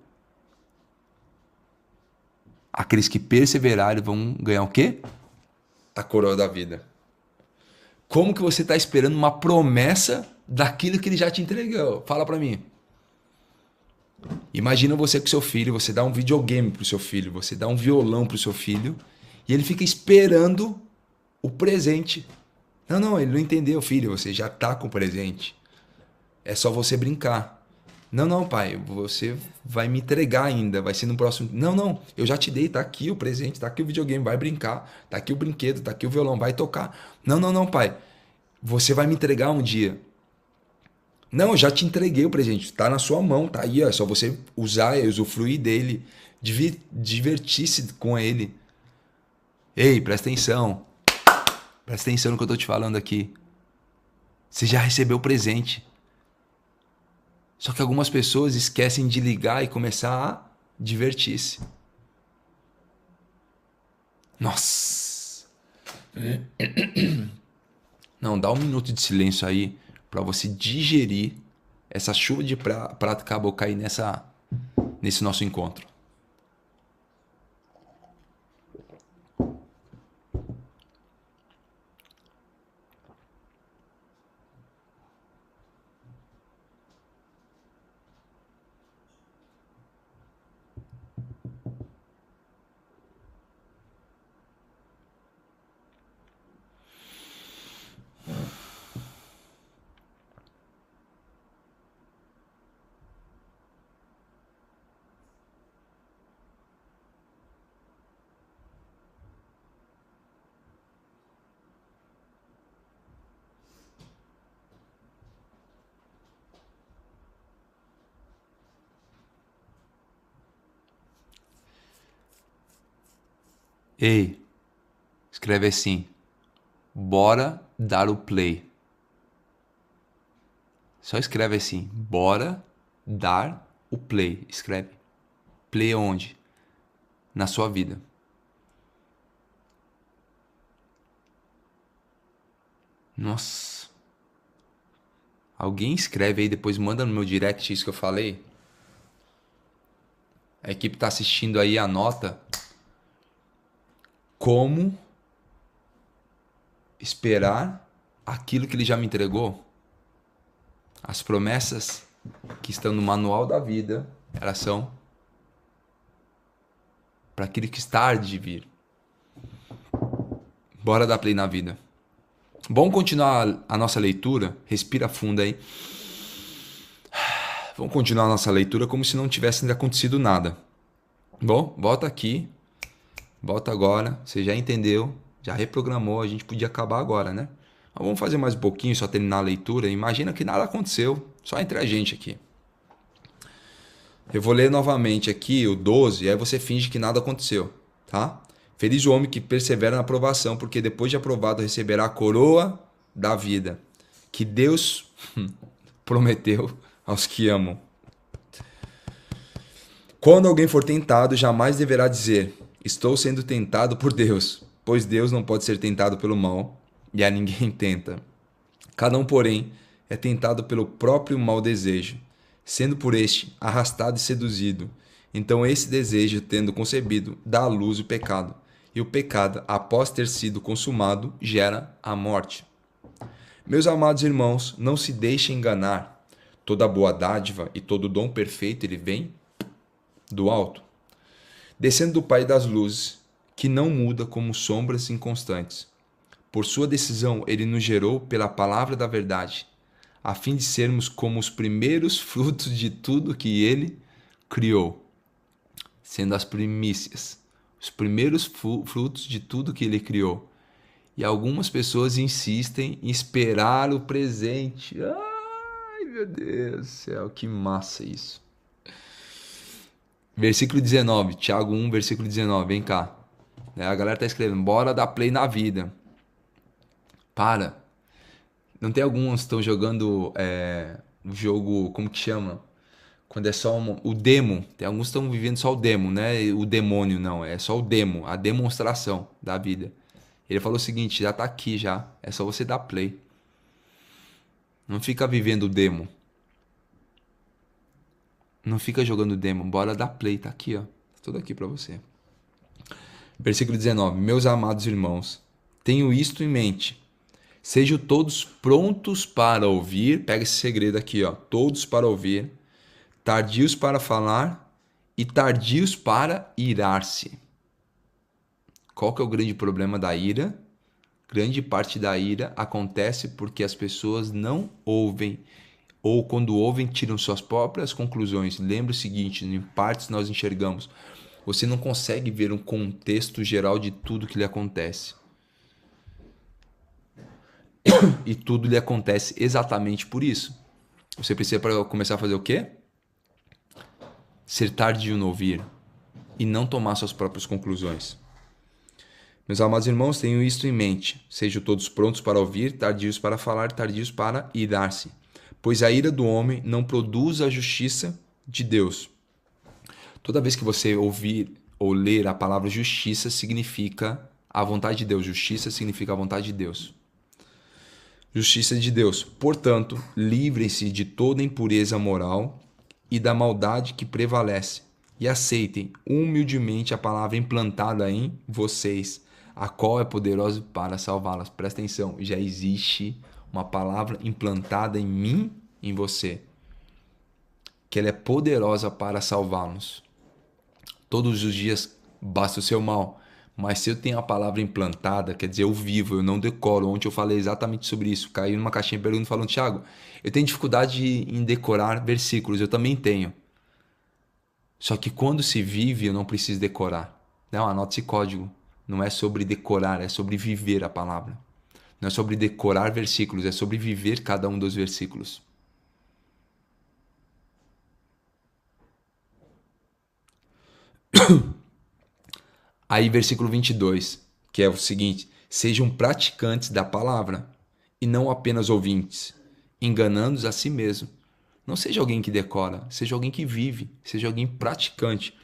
Aqueles que perseverarem vão ganhar o quê? A coroa da vida. Como que você está esperando uma promessa daquilo que ele já te entregou? Fala para mim. Imagina você com seu filho, você dá um videogame pro seu filho, você dá um violão pro seu filho e ele fica esperando o presente. Não, ele não entendeu, filho, você já tá com o presente. É só você brincar. Não, pai, você vai me entregar ainda, vai ser no próximo... Não, eu já te dei, tá aqui o presente, tá aqui o videogame, vai brincar, tá aqui o brinquedo, tá aqui o violão, vai tocar. Não, pai, você vai me entregar um dia. Não, eu já te entreguei o presente, tá na sua mão, tá aí, ó, é só você usar e usufruir dele, divertir-se com ele. Ei, presta atenção no que eu tô te falando aqui. Você já recebeu o presente. Só que algumas pessoas esquecem de ligar e começar a divertir-se. Nossa! Não, dá um minuto de silêncio aí para você digerir essa chuva de prata que acabou cair nesse nosso encontro. Ei, escreve assim: bora dar o play. Só escreve assim: bora dar o play. Escreve. Play onde? Na sua vida. Nossa. Alguém escreve aí, depois manda no meu direct isso que eu falei. A equipe tá assistindo aí, anota. Como esperar aquilo que ele já me entregou? As promessas que estão no manual da vida, elas são para aquilo que está de vir. Bora dar play na vida. Vamos continuar a nossa leitura. Respira fundo aí. Vamos continuar a nossa leitura como se não tivesse ainda acontecido nada. Bom, volta aqui. Volta agora. Você já entendeu. Já reprogramou. A gente podia acabar agora, né? Mas vamos fazer mais um pouquinho, só terminar a leitura. Imagina que nada aconteceu. Só entre a gente aqui. Eu vou ler novamente aqui o 12. E aí você finge que nada aconteceu. Tá? Feliz o homem que persevera na aprovação, porque depois de aprovado receberá a coroa da vida, que Deus prometeu aos que amam. Quando alguém for tentado, jamais deverá dizer: estou sendo tentado por Deus, pois Deus não pode ser tentado pelo mal, e a ninguém tenta. Cada um, porém, é tentado pelo próprio mau desejo, sendo por este arrastado e seduzido. Então esse desejo, tendo concebido, dá à luz o pecado. E o pecado, após ter sido consumado, gera a morte. Meus amados irmãos, não se deixem enganar. Toda boa dádiva e todo dom perfeito ele vem do alto, descendo do Pai das luzes, que não muda como sombras inconstantes. Por sua decisão, ele nos gerou pela palavra da verdade, a fim de sermos como os primeiros frutos de tudo que ele criou, sendo as primícias, os primeiros frutos de tudo que ele criou. E algumas pessoas insistem em esperar o presente. Ai, meu Deus do céu, que massa isso. Versículo 19, Tiago 1, versículo 19, vem cá. A galera tá escrevendo, bora dar play na vida. Para. Não tem alguns que estão jogando o jogo, como que chama? Quando é só o demo. Tem alguns que estão vivendo só o demo, né? O demônio não, é só o demo, a demonstração da vida. Ele falou o seguinte, já tá aqui já, é só você dar play. Não fica vivendo o demo. Não fica jogando demo, bora dar play, tá aqui, ó. Tá tudo aqui pra você. Versículo 19. Meus amados irmãos, tenho isto em mente. Sejam todos prontos para ouvir. Pega esse segredo aqui, ó. Todos para ouvir, tardios para falar e tardios para irar-se. Qual que é o grande problema da ira? Grande parte da ira acontece porque as pessoas não ouvem, ou quando ouvem, tiram suas próprias conclusões. Lembre o seguinte, em partes nós enxergamos. Você não consegue ver um contexto geral de tudo que lhe acontece. E tudo lhe acontece exatamente por isso. Você precisa para começar a fazer o quê? Ser tardio no ouvir e não tomar suas próprias conclusões. Meus amados irmãos, tenham isto em mente. Sejam todos prontos para ouvir, tardios para falar, tardios para irar-se. Pois a ira do homem não produz a justiça de Deus. Toda vez que você ouvir ou ler a palavra justiça, significa a vontade de Deus. Justiça significa a vontade de Deus. Justiça de Deus. Portanto, livrem-se de toda impureza moral e da maldade que prevalece e aceitem humildemente a palavra implantada em vocês, a qual é poderosa para salvá-las. Presta atenção, já existe uma palavra implantada em mim, em você, que ela é poderosa para salvá-los. Todos os dias basta o seu mal. Mas se eu tenho a palavra implantada, quer dizer, eu vivo, eu não decoro. Ontem eu falei exatamente sobre isso. Caiu numa caixinha perguntando, falando, Thiago, eu tenho dificuldade em decorar versículos. Eu também tenho. Só que quando se vive, eu não preciso decorar. Não, anota esse código. Não é sobre decorar, é sobre viver a palavra. Não é sobre decorar versículos, é sobre viver cada um dos versículos. Aí, versículo 22, que é o seguinte: sejam praticantes da palavra e não apenas ouvintes, enganando-os a si mesmo. Não seja alguém que decora, seja alguém que vive, seja alguém praticante.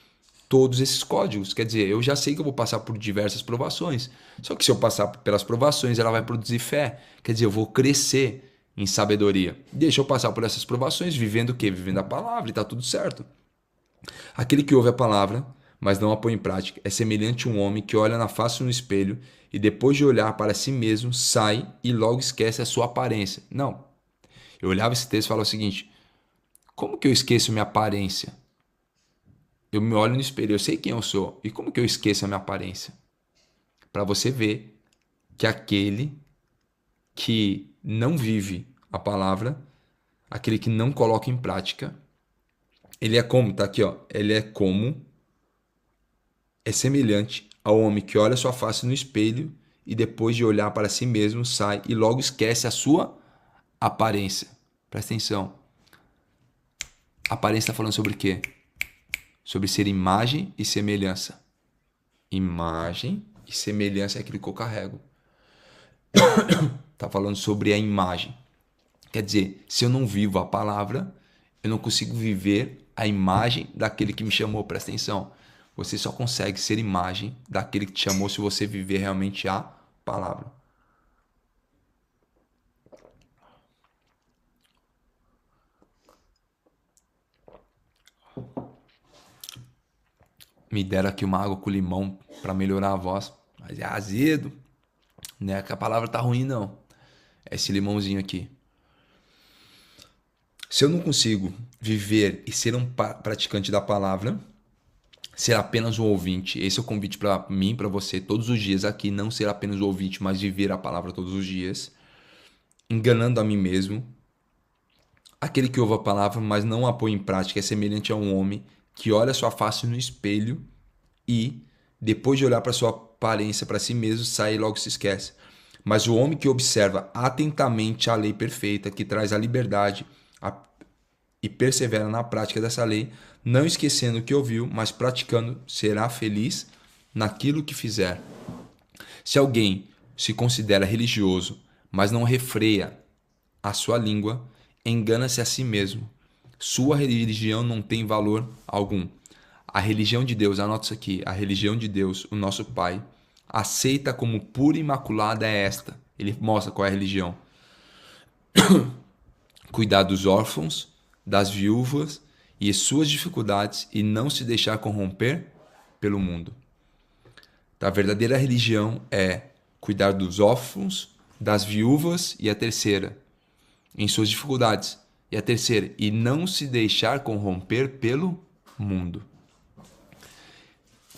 Todos esses códigos, quer dizer, eu já sei que eu vou passar por diversas provações, só que se eu passar pelas provações, ela vai produzir fé, quer dizer, eu vou crescer em sabedoria. Deixa eu passar por essas provações, vivendo o quê? Vivendo a palavra e tá tudo certo. Aquele que ouve a palavra, mas não a põe em prática, é semelhante a um homem que olha na face no espelho e depois de olhar para si mesmo, sai e logo esquece a sua aparência. Não. Eu olhava esse texto e falava o seguinte: como que eu esqueço minha aparência? Eu me olho no espelho, eu sei quem eu sou. E como que eu esqueço a minha aparência? Para você ver que aquele que não vive a palavra, aquele que não coloca em prática, ele é como, tá aqui, ó, ele é semelhante ao homem que olha sua face no espelho e depois de olhar para si mesmo sai e logo esquece a sua aparência. Presta atenção. A aparência está falando sobre o quê? Sobre ser imagem e semelhança. Imagem e semelhança é aquilo que eu carrego. Está falando sobre a imagem. Quer dizer, se eu não vivo a palavra, eu não consigo viver a imagem daquele que me chamou. Presta atenção. Você só consegue ser imagem daquele que te chamou se você viver realmente a palavra. Me deram aqui uma água com limão para melhorar a voz, mas é azedo, né? Que a palavra tá ruim não. É esse limãozinho aqui. Se eu não consigo viver e ser um praticante da palavra, ser apenas um ouvinte, esse é o convite para mim, para você, todos os dias aqui, não ser apenas um ouvinte, mas viver a palavra todos os dias, enganando a mim mesmo. Aquele que ouve a palavra, mas não a põe em prática, é semelhante a um homem que olha sua face no espelho e, depois de olhar para sua aparência para si mesmo, sai e logo se esquece. Mas o homem que observa atentamente a lei perfeita, que traz a liberdade e persevera na prática dessa lei, não esquecendo o que ouviu, mas praticando, será feliz naquilo que fizer. Se alguém se considera religioso, mas não refreia a sua língua, engana-se a si mesmo. Sua religião não tem valor algum. A religião de Deus, anota isso aqui, a religião de Deus, o nosso Pai, aceita como pura e imaculada é esta. Ele mostra qual é a religião. Cuidar dos órfãos, das viúvas e suas dificuldades e não se deixar corromper pelo mundo. A verdadeira religião é cuidar dos órfãos, das viúvas e a terceira, em suas dificuldades. E a terceira, e não se deixar corromper pelo mundo.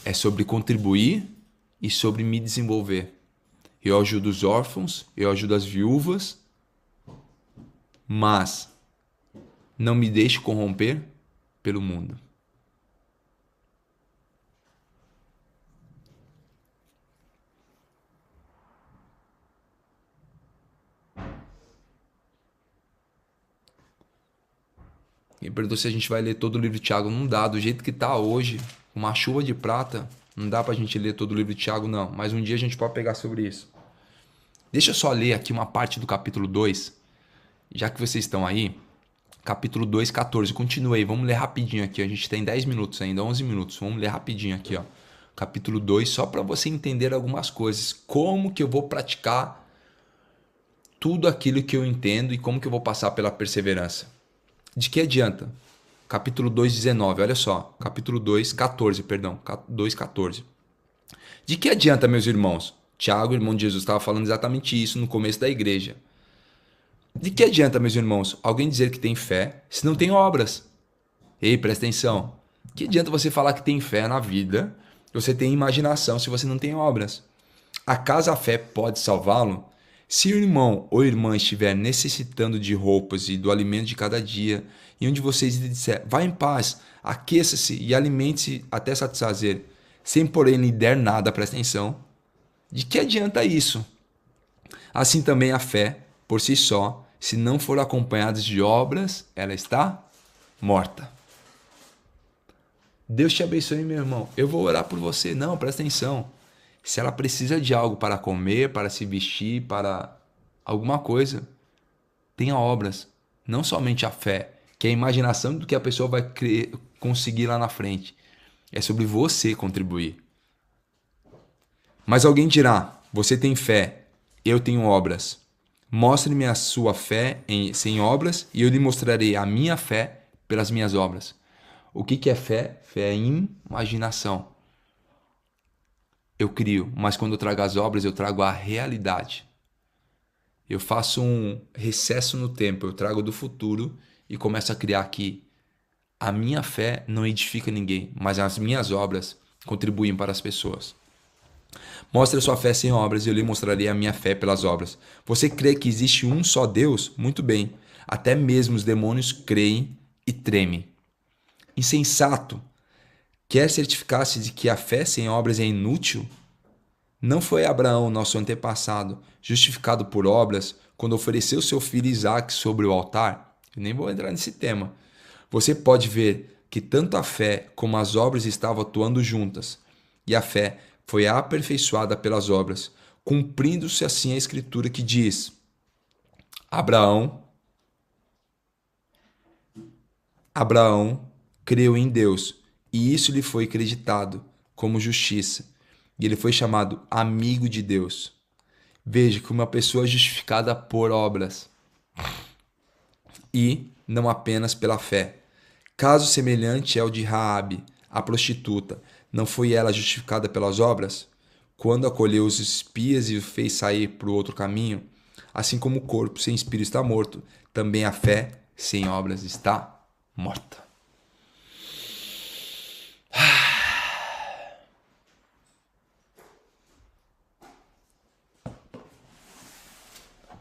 É sobre contribuir e sobre me desenvolver. Eu ajudo os órfãos, eu ajudo as viúvas, mas não me deixe corromper pelo mundo. Me perguntou se a gente vai ler todo o livro de Tiago. Não dá, do jeito que está hoje, uma chuva de prata, não dá para a gente ler todo o livro de Tiago, não. Mas um dia a gente pode pegar sobre isso. Deixa eu só ler aqui uma parte do capítulo 2, já que vocês estão aí. Capítulo 2, 14. Continua aí, vamos ler rapidinho aqui. A gente tem 10 minutos ainda, 11 minutos. Vamos ler rapidinho aqui, ó. Capítulo 2, só para você entender algumas coisas. Como que eu vou praticar tudo aquilo que eu entendo e como que eu vou passar pela perseverança. De que adianta? Capítulo 2, 19. Olha só. Capítulo 2, 14, perdão. 2, 14. De que adianta, meus irmãos? Tiago, irmão de Jesus, estava falando exatamente isso no começo da igreja. De que adianta, meus irmãos, alguém dizer que tem fé se não tem obras? Ei, presta atenção. Que adianta você falar que tem fé na vida, você tem imaginação se você não tem obras? Acaso a fé pode salvá-lo? Se o irmão ou irmã estiver necessitando de roupas e do alimento de cada dia, e um de vocês lhe disser, vá em paz, aqueça-se e alimente-se até satisfazer, sem porém lhe der nada, presta atenção, de que adianta isso? Assim também a fé, por si só, se não for acompanhada de obras, ela está morta. Deus te abençoe, meu irmão. Eu vou orar por você. Não, presta atenção. Se ela precisa de algo para comer, para se vestir, para alguma coisa, tenha obras. Não somente a fé, que é a imaginação do que a pessoa vai conseguir lá na frente. É sobre você contribuir. Mas alguém dirá, você tem fé, eu tenho obras. Mostre-me a sua fé sem obras e eu lhe mostrarei a minha fé pelas minhas obras. O que é fé? Fé é imaginação. Eu crio, mas quando eu trago as obras, eu trago a realidade. Eu faço um recesso no tempo, eu trago do futuro e começo a criar aqui. A minha fé não edifica ninguém, mas as minhas obras contribuem para as pessoas. Mostre a sua fé sem obras e eu lhe mostrarei a minha fé pelas obras. Você crê que existe um só Deus? Muito bem. Até mesmo os demônios creem e tremem. Insensato! Quer certificar-se de que a fé sem obras é inútil? Não foi Abraão, nosso antepassado, justificado por obras, quando ofereceu seu filho Isaque sobre o altar? Eu nem vou entrar nesse tema. Você pode ver que tanto a fé como as obras estavam atuando juntas, e a fé foi aperfeiçoada pelas obras, cumprindo-se assim a escritura que diz: Abraão creu em Deus, e isso lhe foi acreditado como justiça. E ele foi chamado amigo de Deus. Veja que uma pessoa é justificada por obras e não apenas pela fé. Caso semelhante é o de Raabe, a prostituta. Não foi ela justificada pelas obras? Quando acolheu os espias e o fez sair para o outro caminho, assim como o corpo sem espírito está morto, também a fé sem obras está morta.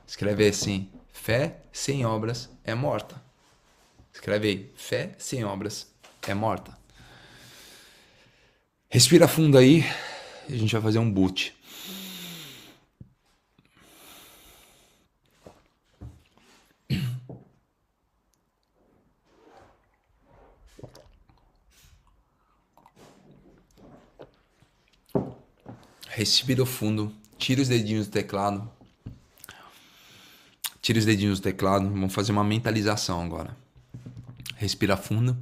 Escreve assim: fé sem obras é morta. Escreve aí: fé sem obras é morta. Respira fundo aí e a gente vai fazer um boot. Respira fundo, tira os dedinhos do teclado. Tira os dedinhos do teclado, vamos fazer uma mentalização agora. Respira fundo.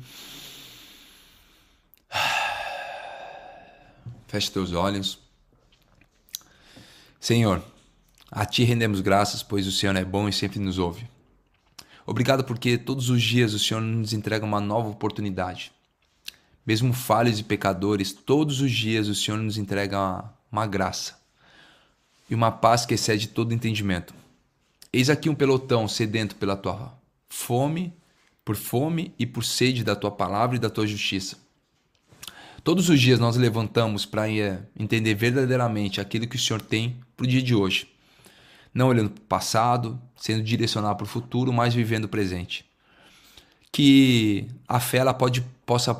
Feche teus olhos. Senhor, a Ti rendemos graças, pois o Senhor é bom e sempre nos ouve. Obrigado porque todos os dias o Senhor nos entrega uma nova oportunidade. Mesmo falhos e pecadores, todos os dias o Senhor nos entrega uma graça e uma paz que excede todo entendimento. Eis aqui um pelotão sedento pela tua fome e por sede da tua palavra e da tua justiça. Todos os dias nós levantamos para entender verdadeiramente aquilo que o Senhor tem para o dia de hoje. Não olhando para o passado, sendo direcionado para o futuro, mas vivendo o presente. Que a fé ela possa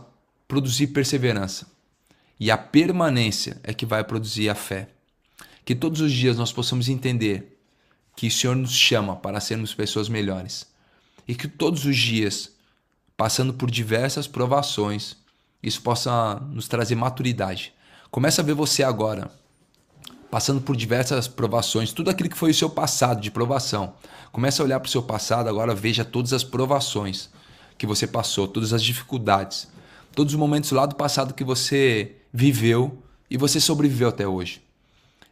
produzir perseverança. E a permanência é que vai produzir a fé. Que todos os dias nós possamos entender que o Senhor nos chama para sermos pessoas melhores. E que todos os dias, passando por diversas provações, isso possa nos trazer maturidade. Começa a ver você agora, passando por diversas provações, tudo aquilo que foi o seu passado de provação. Começa a olhar para o seu passado, agora veja todas as provações que você passou, todas as dificuldades, todos os momentos lá do passado que você viveu e você sobreviveu até hoje.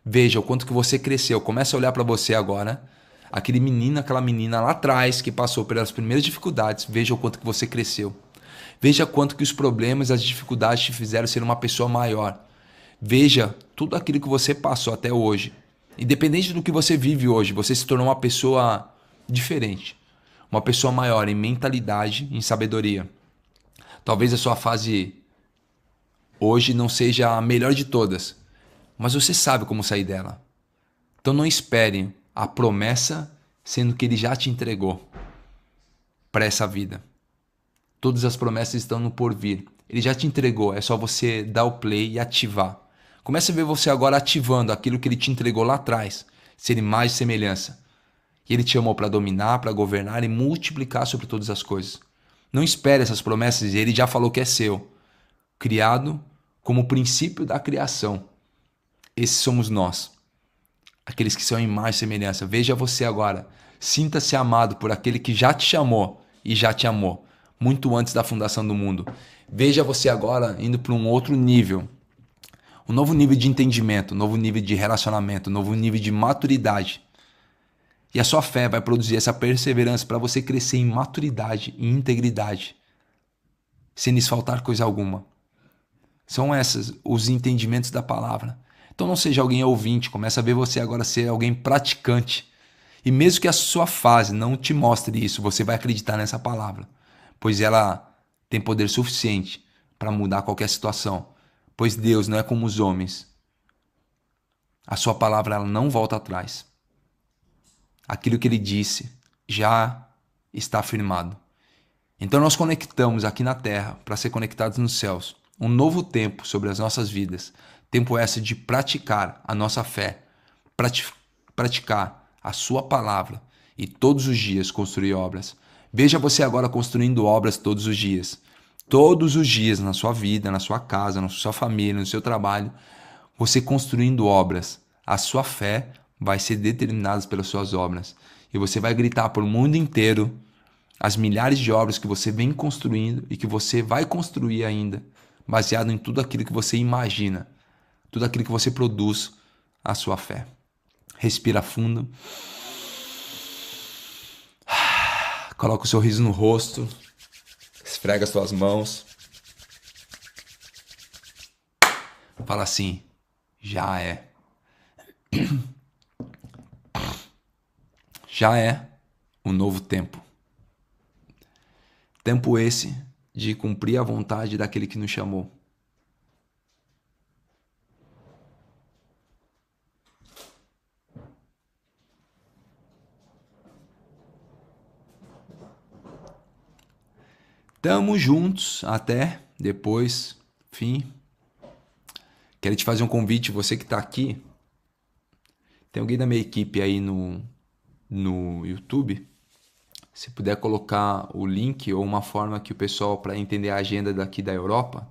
Veja o quanto que você cresceu. Começa a olhar para você agora, aquele menino, aquela menina lá atrás que passou pelas primeiras dificuldades. Veja o quanto que você cresceu. Veja quanto que os problemas e as dificuldades te fizeram ser uma pessoa maior. Veja tudo aquilo que você passou até hoje. Independente do que você vive hoje, você se tornou uma pessoa diferente. Uma pessoa maior em mentalidade, em sabedoria. Talvez a sua fase hoje não seja a melhor de todas, mas você sabe como sair dela. Então não espere a promessa, sendo que Ele já te entregou para essa vida. Todas as promessas estão no porvir. Ele já te entregou, é só você dar o play e ativar. Comece a ver você agora ativando aquilo que Ele te entregou lá atrás, ser imagem e semelhança. E Ele te chamou para dominar, para governar e multiplicar sobre todas as coisas. Não espere essas promessas, Ele já falou que é seu. Criado como princípio da criação. Esses somos nós. Aqueles que são imagem e semelhança. Veja você agora. Sinta-se amado por aquele que já te chamou e já te amou. Muito antes da fundação do mundo. Veja você agora indo para um outro nível. Um novo nível de entendimento, um novo nível de relacionamento, um novo nível de maturidade. E a sua fé vai produzir essa perseverança para você crescer em maturidade e integridade. Sem lhes faltar coisa alguma. São esses os entendimentos da palavra. Então não seja alguém ouvinte, começa a ver você agora ser alguém praticante. E mesmo que a sua fase não te mostre isso, você vai acreditar nessa palavra. Pois ela tem poder suficiente para mudar qualquer situação. Pois Deus não é como os homens. A sua palavra ela não volta atrás. Aquilo que Ele disse já está afirmado. Então nós conectamos aqui na terra para ser conectados nos céus. Um novo tempo sobre as nossas vidas. Tempo esse de praticar a nossa fé. Praticar a sua palavra. E todos os dias construir obras. Veja você agora construindo obras todos os dias. Todos os dias na sua vida, na sua casa, na sua família, no seu trabalho. Você construindo obras. A sua fé vai ser determinada pelas suas obras. E você vai gritar para o mundo inteiro as milhares de obras que você vem construindo e que você vai construir ainda, baseado em tudo aquilo que você imagina, tudo aquilo que você produz, a sua fé. Respira fundo. Coloca o sorriso no rosto. Esfrega as suas mãos. Fala assim: já é. Já é um novo tempo. Tempo esse de cumprir a vontade daquele que nos chamou. Tamo juntos até depois, fim. Quero te fazer um convite, você que tá aqui. Tem alguém da minha equipe aí no YouTube? Se puder colocar o link ou uma forma que o pessoal, para entender a agenda daqui da Europa,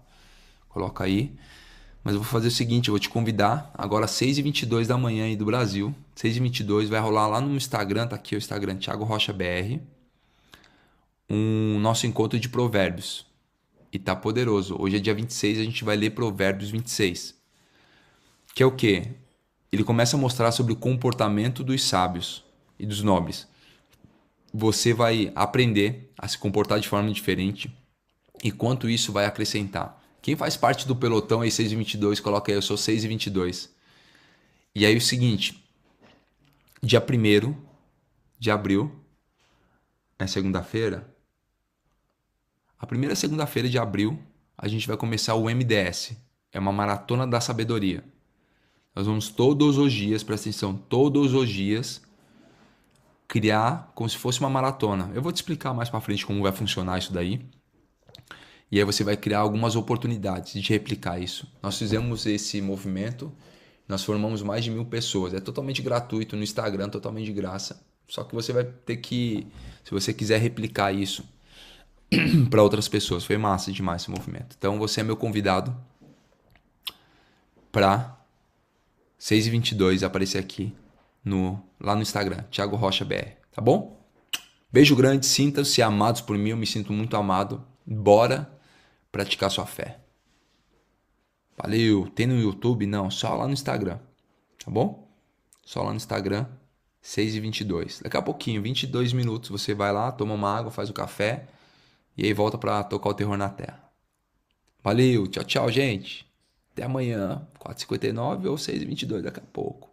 coloca aí. Mas eu vou fazer o seguinte, eu vou te convidar agora às 6h22 da manhã aí do Brasil. 6h22 vai rolar lá no Instagram, tá aqui o Instagram, Thiago Rocha BR. Um nosso encontro de provérbios. E tá poderoso. Hoje é dia 26, a gente vai ler Provérbios 26. Que é o quê? Ele começa a mostrar sobre o comportamento dos sábios e dos nobres. Você vai aprender a se comportar de forma diferente e quanto isso vai acrescentar. Quem faz parte do pelotão aí 6h22, coloca aí, eu sou 6h22. E aí o seguinte, dia 1º de abril, é segunda-feira, a primeira segunda-feira de abril, a gente vai começar o MDS, é uma maratona da sabedoria. Nós vamos todos os dias, presta atenção, todos os dias, criar como se fosse uma maratona. Eu vou te explicar mais para frente como vai funcionar isso daí. E aí você vai criar algumas oportunidades de replicar isso. Nós fizemos esse movimento, nós formamos mais de 1.000 pessoas. É totalmente gratuito no Instagram, totalmente de graça. Só que você vai ter que, se você quiser replicar isso para outras pessoas. Foi massa demais esse movimento. Então você é meu convidado para 6h22 aparecer aqui lá no Instagram, Thiago Rocha BR, tá bom? Beijo grande, sintam-se amados por mim, eu me sinto muito amado. Bora praticar sua fé. Valeu, tem no YouTube? Não, só lá no Instagram, tá bom? Só lá no Instagram, 6h22. Daqui a pouquinho, 22 minutos, você vai lá, toma uma água, faz o café e aí volta pra tocar o terror na terra. Valeu, tchau, tchau, gente. Até amanhã, 4h59 ou 6h22 daqui a pouco.